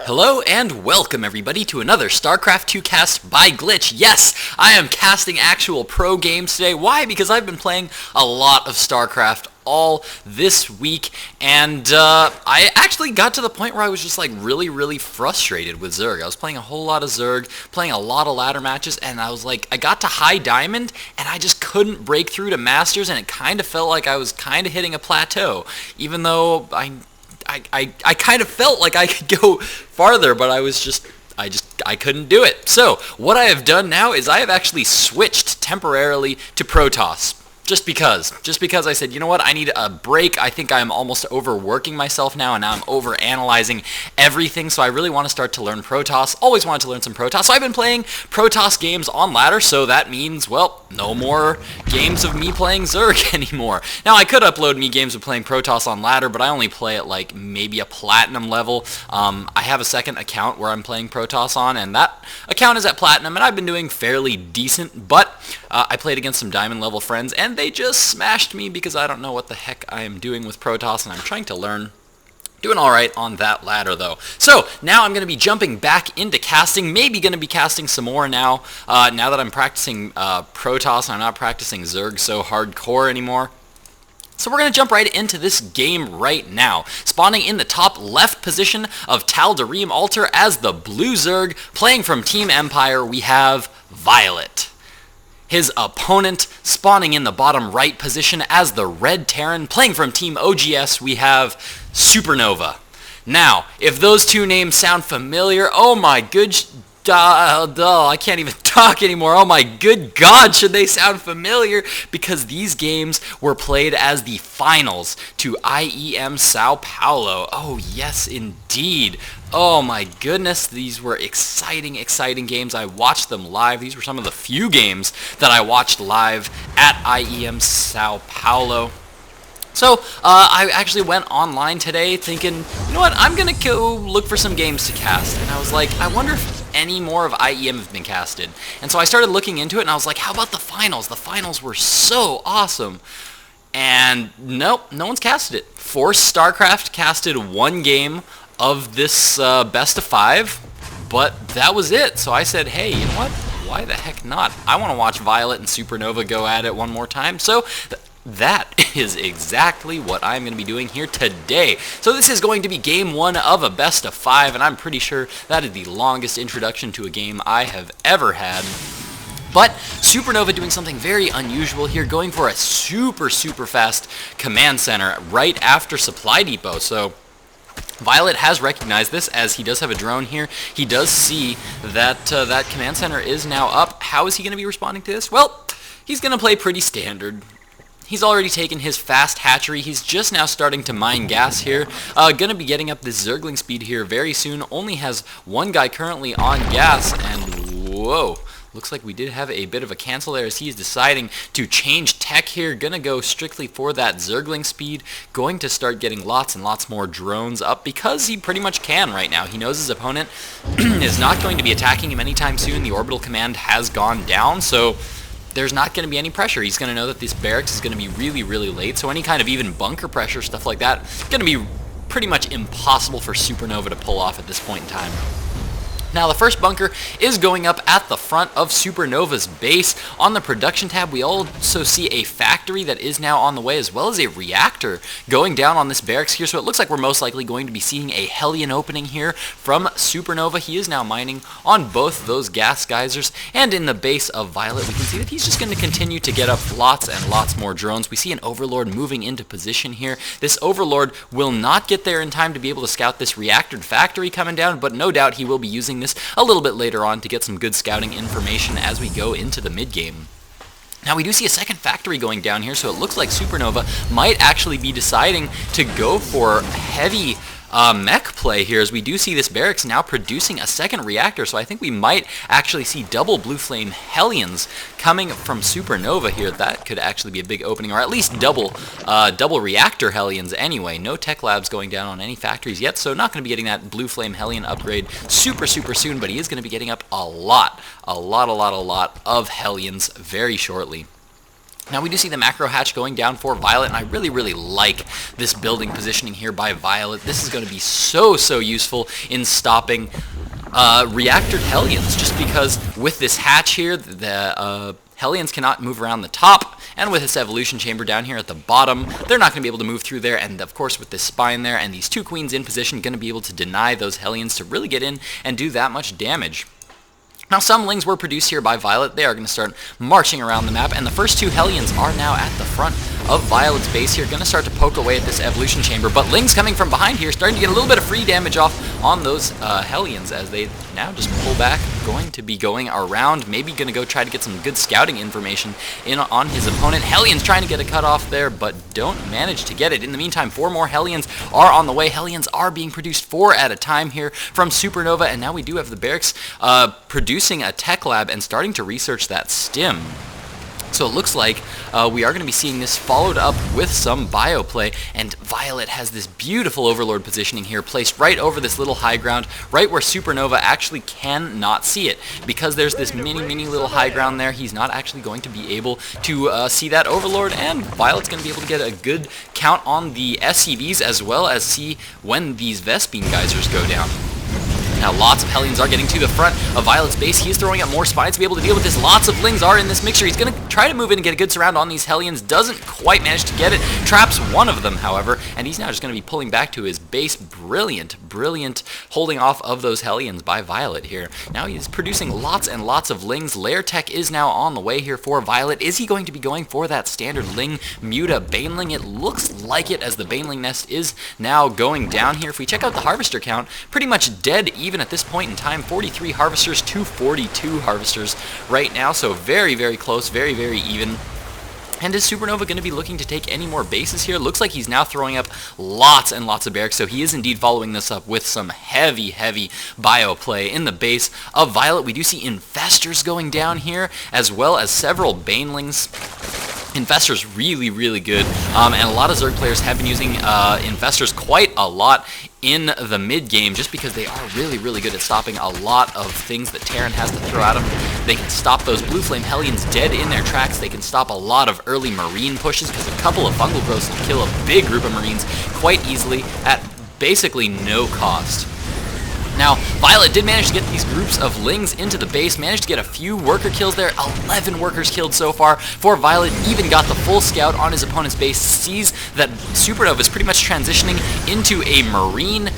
Hello and welcome everybody to another StarCraft 2 cast by Glitch. Yes, I am casting actual pro games today. Why? Because I've been playing a lot of StarCraft all this week, and I actually got to the point where I was just like really frustrated with Zerg. I was playing a whole lot of Zerg, playing a lot of ladder matches, and I was like, I got to high diamond and I just couldn't break through to masters, and it kind of felt like I was kind of hitting a plateau, even though I kind of felt like I could go farther, but I couldn't do it. So what I have done now is I have actually switched temporarily to Protoss. Just because I said, you know what, I need a break. I think I'm almost overworking myself now, and now I'm overanalyzing everything, so I really want to start to learn Protoss. Always wanted to learn some Protoss, so I've been playing Protoss games on ladder, so that means, well, no more games of me playing Zerg anymore. Now, I could upload me games of playing Protoss on ladder, but I only play at, like, maybe a platinum level. I have a second account where I'm playing Protoss on, and that account is at platinum, and I've been doing fairly decent, but I played against some diamond level friends, and they just smashed me because I don't know what the heck I am doing with Protoss, and I'm trying to learn. Doing alright on that ladder, though. So, now I'm going to be jumping back into casting, maybe going to be casting some more now, now that I'm practicing Protoss and I'm not practicing Zerg so hardcore anymore. So we're going to jump right into this game right now. Spawning in the top left position of Tal'Darim altar as the blue Zerg, playing from Team Empire, we have violet. His opponent spawning in the bottom right position as the red Terran, playing from Team OGS, we have SuperNova. Now, if those two names sound familiar, oh my good... I can't even talk anymore. Oh my good God, should they sound familiar? Because these games were played as the finals to IEM Sao Paulo. Oh yes, indeed. Oh my goodness, these were exciting games. I watched them live. These were some of the few games that I watched live at IEM Sao Paulo. So, I actually went online today thinking, you know what, I'm going to go look for some games to cast. And I was like, I wonder if any more of IEM have been casted. And so I started looking into it, and I was like, how about the finals? The finals were so awesome. And nope, no one's casted it. Force StarCraft casted one game of this best of 5, but that was it. So I said, hey, you know what, why the heck not? I want to watch Violet and SuperNova go at it one more time. So that is exactly what I'm going to be doing here today. So this is going to be game 1 of a best of 5, and I'm pretty sure that is the longest introduction to a game I have ever had. But SuperNova doing something very unusual here, going for a super fast command center right after Supply Depot. So Violet has recognized this, as he does have a drone here. He does see that that command center is now up. How is he going to be responding to this? Well, he's going to play pretty standard. He's already taken his fast hatchery. He's just now starting to mine gas here. Gonna be getting up this Zergling speed here very soon. Only has one guy currently on gas, and whoa. Looks like we did have a bit of a cancel there as he is deciding to change tech here. Gonna go strictly for that Zergling speed. Going to start getting lots and lots more drones up because he pretty much can right now. He knows his opponent is not going to be attacking him anytime soon. The orbital command has gone down, so there's not going to be any pressure. He's going to know that this barracks is going to be really late, so any kind of even bunker pressure, stuff like that, going to be pretty much impossible for SuperNova to pull off at this point in time. Now, the first bunker is going up at the front of SuperNova's base. On the production tab, we also see a factory that is now on the way, as well as a reactor going down on this barracks here. So it looks like we're most likely going to be seeing a Hellion opening here from SuperNova. He is now mining on both those gas geysers. And in the base of Violet, we can see that he's just going to continue to get up lots and lots more drones. We see an Overlord moving into position here. This Overlord will not get there in time to be able to scout this reactor factory coming down, but no doubt he will be using this a little bit later on to get some good scouting information as we go into the mid-game. Now, we do see a second factory going down here, so it looks like SuperNova might actually be deciding to go for heavy mech play here, as we do see this barracks now producing a second reactor, so I think we might actually see double Blue Flame Hellions coming from SuperNova here. That could actually be a big opening, or at least double reactor Hellions anyway. No tech labs going down on any factories yet, so not going to be getting that Blue Flame Hellion upgrade super soon, but he is going to be getting up a lot of Hellions very shortly. Now we do see the macro hatch going down for Violet, and I really like this building positioning here by Violet. This is going to be so useful in stopping reactored Hellions, just because with this hatch here, the Hellions cannot move around the top, and with this evolution chamber down here at the bottom, they're not going to be able to move through there, and of course with this spine there and these 2 queens in position, going to be able to deny those Hellions to really get in and do that much damage. Now some Lings were produced here by Violet. They are going to start marching around the map, and the first 2 Hellions are now at the front of Violet's base here, going to start to poke away at this evolution chamber, but Lings coming from behind here, starting to get a little bit of free damage off on those Hellions as they now just pull back, going to be going around, maybe going to go try to get some good scouting information in on his opponent. Hellions trying to get a cut off there, but don't manage to get it. In the meantime, 4 more Hellions are on the way. Hellions are being produced 4 at a time here from Supernova, and now we do have the barracks producing a tech lab and starting to research that stim. So it looks like we are going to be seeing this followed up with some bio play, and Violet has this beautiful Overlord positioning here placed right over this little high ground, right where Supernova actually cannot see it. Because there's this mini little high ground there, he's not actually going to be able to see that Overlord, and Violet's going to be able to get a good count on the SCVs as well as see when these Vespene geysers go down. Now lots of Hellions are getting to the front of Violet's base. He is throwing up more spines to be able to deal with this. Lots of Lings are in this mixture. He's going to try to move in and get a good surround on these Hellions. Doesn't quite manage to get it. Traps one of them, however, and he's now just going to be pulling back to his base. Brilliant holding off of those Hellions by Violet here. Now he's producing lots and lots of Lings. Lair Tech is now on the way here for Violet. Is he going to be going for that standard Ling Muta Baneling? It looks like it, as the Baneling nest is now going down here. If we check out the Harvester count, pretty much dead even at this point in time. 43 Harvesters to 42 Harvesters right now, so very close, very even. And is Supernova going to be looking to take any more bases here? Looks like he's now throwing up lots and lots of barracks, so he is indeed following this up with some heavy bio play in the base of Violet. We do see Infestors going down here, as well as several Banelings. Infestors really good, and a lot of Zerg players have been using Infestors quite a lot in the mid game, just because they are really good at stopping a lot of things that Terran has to throw at them. They can stop those Blue Flame Hellions dead in their tracks. They can stop a lot of early Marine pushes, because a couple of Fungal Growths can kill a big group of Marines quite easily at basically no cost. Now, Violet did manage to get these groups of Lings into the base, managed to get a few worker kills there, 11 workers killed so far for Violet, even got the full scout on his opponent's base, sees that Supernova is pretty much transitioning into a Marine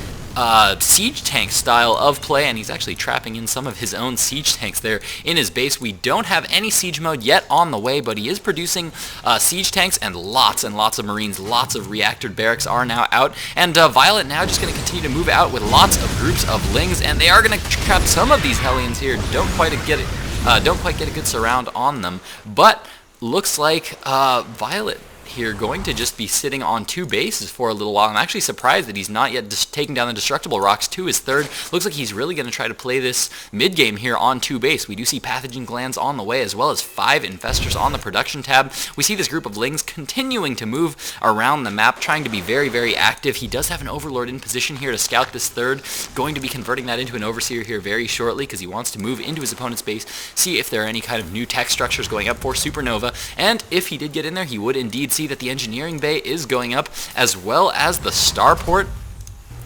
siege tank style of play, and he's actually trapping in some of his own siege tanks there in his base. We don't have any siege mode yet on the way, but he is producing siege tanks and lots of Marines. Lots of reactored barracks are now out, and Violet now just going to continue to move out with lots of groups of Lings, and they are going to trap some of these Hellions here. Don't quite get a good surround on them, but looks like Violet here going to just be sitting on 2 bases for a little while. I'm actually surprised that he's not yet taking down the Destructible Rocks to his 3rd. Looks like he's really going to try to play this mid-game here on 2 base. We do see Pathogen Glands on the way, as well as 5 Infestors on the production tab. We see this group of Lings continuing to move around the map, trying to be very active. He does have an Overlord in position here to scout this 3rd, going to be converting that into an Overseer here very shortly, because he wants to move into his opponent's base, see if there are any kind of new tech structures going up for Supernova, and if he did get in there, he would indeed see that the engineering bay is going up, as well as the starport.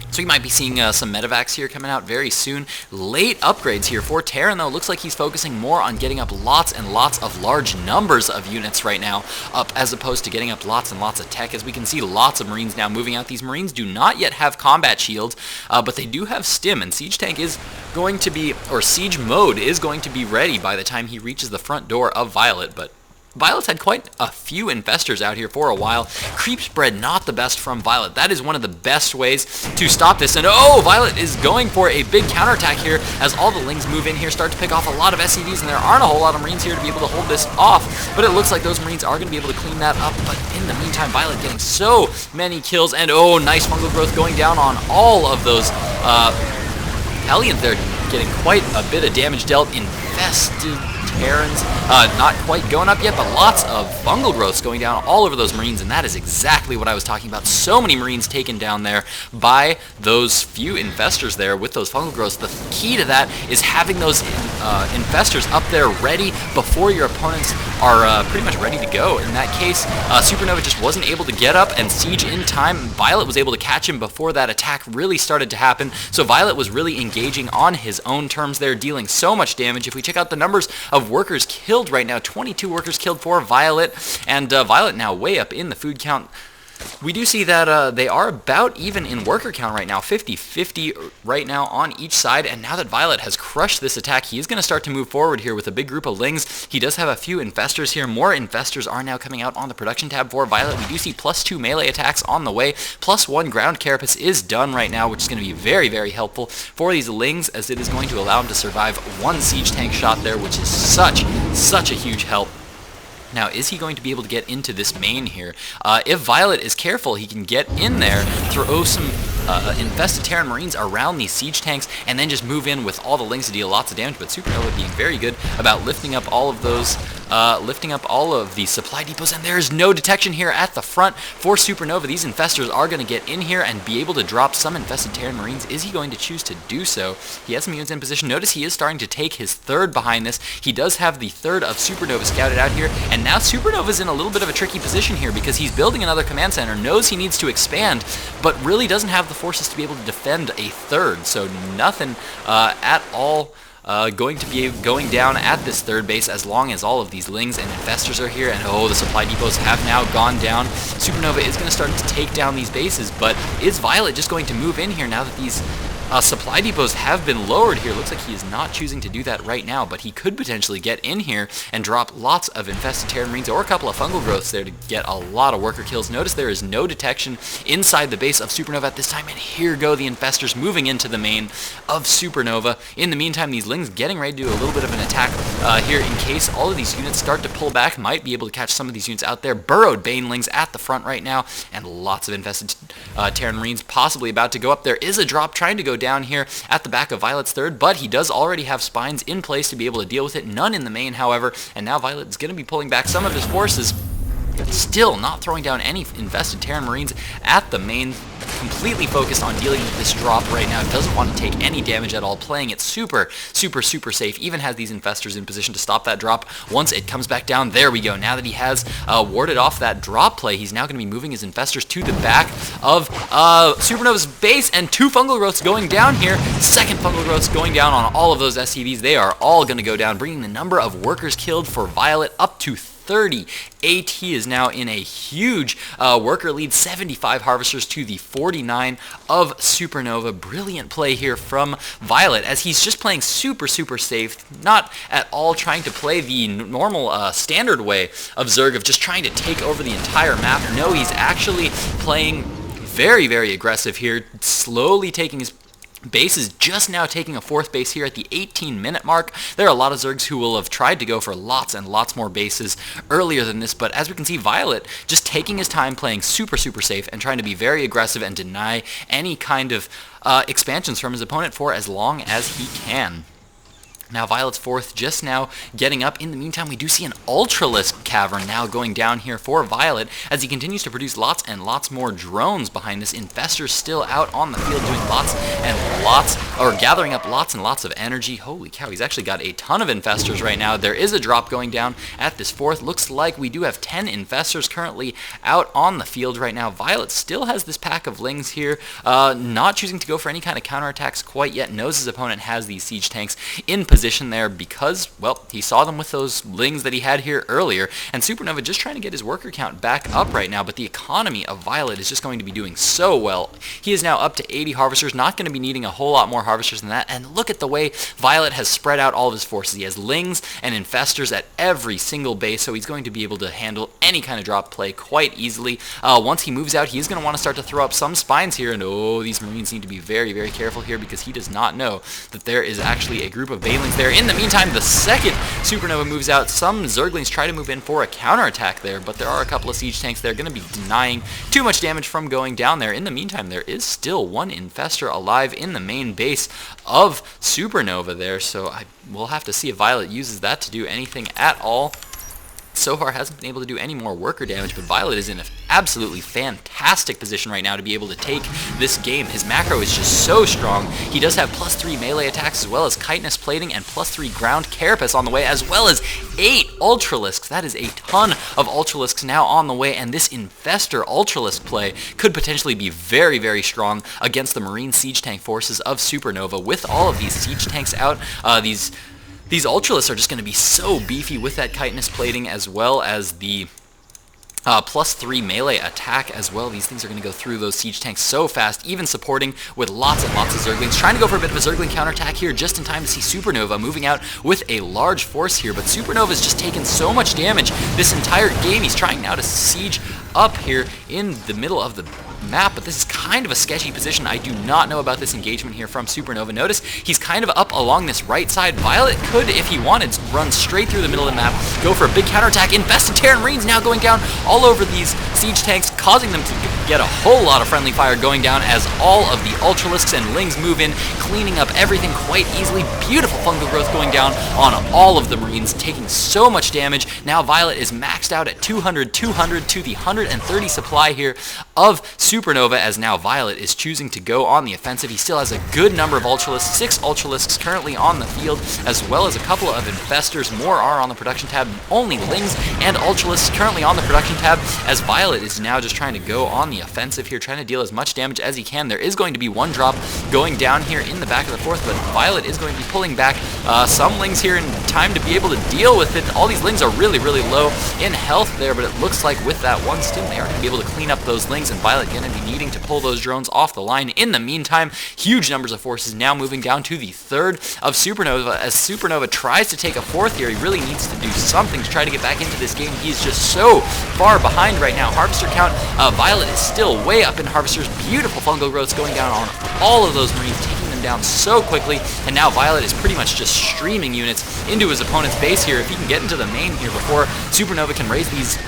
So you might be seeing some medevacs here coming out very soon. Late upgrades here for Terran, though. Looks like he's focusing more on getting up lots and lots of large numbers of units right now, as opposed to getting up lots and lots of tech. As we can see, lots of Marines now moving out. These Marines do not yet have combat shields, but they do have stim, and Siege Tank is going to be, or Siege Mode is going to be ready by the time he reaches the front door of Violet. But Violet's had quite a few Infestors out here for a while. Creep spread not the best from Violet. That is one of the best ways to stop this. And oh, Violet is going for a big counterattack here as all the Lings move in here, start to pick off a lot of SCVs, and there aren't a whole lot of Marines here to be able to hold this off. But it looks like those Marines are going to be able to clean that up. But in the meantime, Violet getting so many kills, and oh, nice Fungal Growth going down on all of those Hellions. They're getting quite a bit of damage dealt. Infested Terrans, not quite going up yet, but lots of Fungal Growths going down all over those Marines, and that is exactly what I was talking about. So many Marines taken down there by those few Infestors there with those Fungal Growths. The key to that is having those Infestors up there ready before your opponent's are pretty much ready to go. In that case, Supernova just wasn't able to get up and siege in time. Violet was able to catch him before that attack really started to happen, so Violet was really engaging on his own terms there, dealing so much damage. If we check out the numbers of workers killed right now, 22 workers killed for Violet, and Violet now way up in the food count. We do see that they are about even in worker count right now, 50-50 right now on each side, and now that Violet has crushed this attack, he is going to start to move forward here with a big group of Lings. He does have a few Infestors here. More Infestors are now coming out on the production tab for Violet. We do see +2 melee attacks on the way, +1 ground carapace is done right now, which is going to be very, very helpful for these Lings, as it is going to allow him to survive one siege tank shot there, which is such a huge help. Now, is he going to be able to get into this main here? If Violet is careful, he can get in there, throw some infested Terran Marines around these siege tanks, and then just move in with all the Lings to deal lots of damage. But Supernova being very good about lifting up all of those, lifting up all of the supply depots, and there is no detection here at the front for Supernova. These Infestors are going to get in here and be able to drop some infested Terran Marines. Is he going to choose to do so? He has some units in position. Notice he is starting to take his third behind this. He does have the third of Supernova scouted out here, and now Supernova's in a little bit of a tricky position here because he's building another command center, knows he needs to expand, but really doesn't have the forces to be able to defend a third, so nothing at all going to be going down at this third base as long as all of these Lings and Infestors are here. And oh, the supply depots have now gone down. Supernova is going to start to take down these bases, but is Violet just going to move in here now that these supply depots have been lowered here? Looks like he is not choosing to do that right now, but he could potentially get in here and drop lots of infested Terran Marines or a couple of fungal growths there to get a lot of worker kills. Notice there is no detection inside the base of Supernova at this time, and here go the Infestors moving into the main of Supernova. In the meantime, these Lings getting ready to do a little bit of an attack here in case all of these units start to pull back. Might be able to catch some of these units out there. Burrowed Banelings at the front right now, and lots of infested Terran Marines possibly about to go up. There is a drop trying to go down here at the back of Violet's third, but he does already have spines in place to be able to deal with it. None in the main, however, and now Violet is going to be pulling back some of his forces. Still not throwing down any infested Terran Marines at the main. Completely focused on dealing with this drop right now. Doesn't want to take any damage at all. Playing it super safe. Even has these Infestors in position to stop that drop once it comes back down. There we go. Now that he has warded off that drop play, he's now going to be moving his Infestors to the back of Supernova's base, and 2 fungal growths going down here. Second fungal growths going down on all of those SCVs. They are all going to go down, bringing the number of workers killed for Violet up to 38. He is now in a huge worker lead, 75 harvesters to the 49 of Supernova. Brilliant play here from Violet, as he's just playing super safe, not at all trying to play the normal standard way of Zerg of just trying to take over the entire map. No, he's actually playing very aggressive here, slowly taking his base is just now taking a 4th base here at the 18-minute mark. There are a lot of Zergs who will have tried to go for lots and lots more bases earlier than this, but as we can see, Violet just taking his time, playing super safe, and trying to be very aggressive and deny any kind of expansions from his opponent for as long as he can. Now Violet's 4th just now getting up. In the meantime, we do see an Ultralisk Cavern now going down here for Violet as he continues to produce lots and lots more drones behind this. Infestors still out on the field doing lots and lots, or gathering up lots and lots of energy. Holy cow, he's actually got a ton of Infestors right now. There is a drop going down at this 4th. Looks like we do have 10 Infestors currently out on the field right now. Violet still has this pack of Lings here, not choosing to go for any kind of counterattacks quite yet. Knows his opponent has these siege tanks in position there because, well, he saw them with those Lings that he had here earlier, and Supernova just trying to get his worker count back up right now, but the economy of Violet is just going to be doing so well. He is now up to 80 harvesters, not going to be needing a whole lot more harvesters than that, and look at the way Violet has spread out all of his forces. He has Lings and Infestors at every single base, so he's going to be able to handle any kind of drop play quite easily. Once he moves out, he is going to want to start to throw up some spines here, and oh, these Marines need to be very careful here because he does not know that there is actually a group of Banelings there. In the meantime, the second Supernova moves out, some Zerglings try to move in for a counterattack there, but there are a couple of siege tanks that are going to be denying too much damage from going down there. In the meantime, there is still one Infestor alive in the main base of Supernova there, so we'll have to see if Violet uses that to do anything at all. So far hasn't been able to do any more worker damage, but Violet is in an absolutely fantastic position right now to be able to take this game. His macro is just so strong. He does have +3 melee attacks as well as chitinous plating and +3 ground carapace on the way, as well as 8 Ultralisks. That is a ton of Ultralisks now on the way, and this Infestor Ultralisk play could potentially be very, very strong against the Marine Siege Tank forces of Supernova. With all of these Siege Tanks out, these Ultralisks are just going to be so beefy with that chitinous plating, as well as the +3 melee attack as well. These things are going to go through those siege tanks so fast, even supporting with lots and lots of Zerglings. Trying to go for a bit of a Zergling counterattack here just in time to see Supernova moving out with a large force here, but Supernova's just taken so much damage this entire game. He's trying now to siege up here in the middle of the map, but this is kind of a sketchy position. I do not know about this engagement here from Supernova. Notice he's kind of up along this right side. Violet could, if he wanted, run straight through the middle of the map, go for a big counterattack. Infested Terran Marines now going down all over these siege tanks, causing them to get a whole lot of friendly fire going down as all of the Ultralisks and Lings move in, cleaning up everything quite easily. Beautiful fungal growth going down on all of the Marines, taking so much damage. Now Violet is maxed out at 200 to the 130 supply here of Supernova, as now Violet is choosing to go on the offensive. He still has a good number of Ultralisks, 6 Ultralisks currently on the field, as well as a couple of Infestors. More are on the production tab. Only Lings and Ultralisks currently on the production tab, as Violet is now just trying to go on the offensive here, trying to deal as much damage as he can. There is going to be one drop going down here in the back of the fourth, but Violet is going to be pulling back some Lings here in time to be able to deal with it. All these Lings are really, really low in health there, but it looks like with that one stim, they are going to be able to clean up those Lings, and Violet going to be needing to pull those drones off the line. In the meantime, huge numbers of forces now moving down to the third of Supernova, as Supernova tries to take a fourth here. He really needs to do something to try to get back into this game. He's just so far behind right now. Harvester count, Violet is still way up in Harvesters. Beautiful fungal growths going down on all of those Marines, taking them down so quickly, and now Violet is pretty much just streaming units into his opponent's base here. If he can get into the main here before Supernova can raise these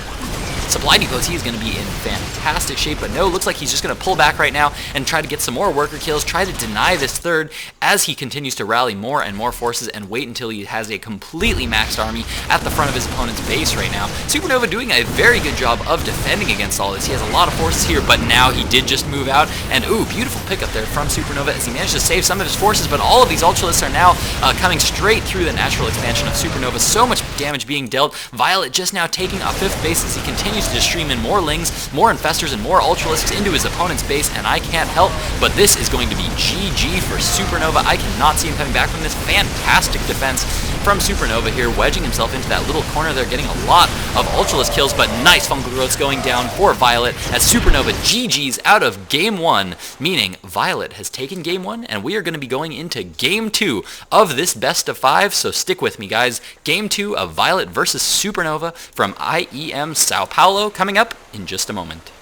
supply depots, he's going to be in fantastic shape, but no, looks like he's just going to pull back right now and try to get some more worker kills, try to deny this third as he continues to rally more and more forces and wait until he has a completely maxed army at the front of his opponent's base right now. Supernova doing a very good job of defending against all this. He has a lot of forces here, but now he did just move out, and ooh, beautiful pickup there from Supernova as he managed to save some of his forces, but all of these Ultralisks are now coming straight through the natural expansion of Supernova. So much damage being dealt. Violet just now taking a fifth base as he continues to just stream in more Lings, more Infestors, and more Ultralisks into his opponent's base, and I can't help but this is going to be GG for Supernova. I cannot see him coming back from this. Fantastic defense from Supernova here, wedging himself into that little corner there, getting a lot of Ultralisk kills, but nice fungal growths going down for Violet as Supernova GG's out of Game 1, meaning Violet has taken Game 1, and we are going to be going into Game 2 of this best of 5, so stick with me, guys. Game 2 of Violet versus Supernova from IEM Sao Paulo coming up in just a moment.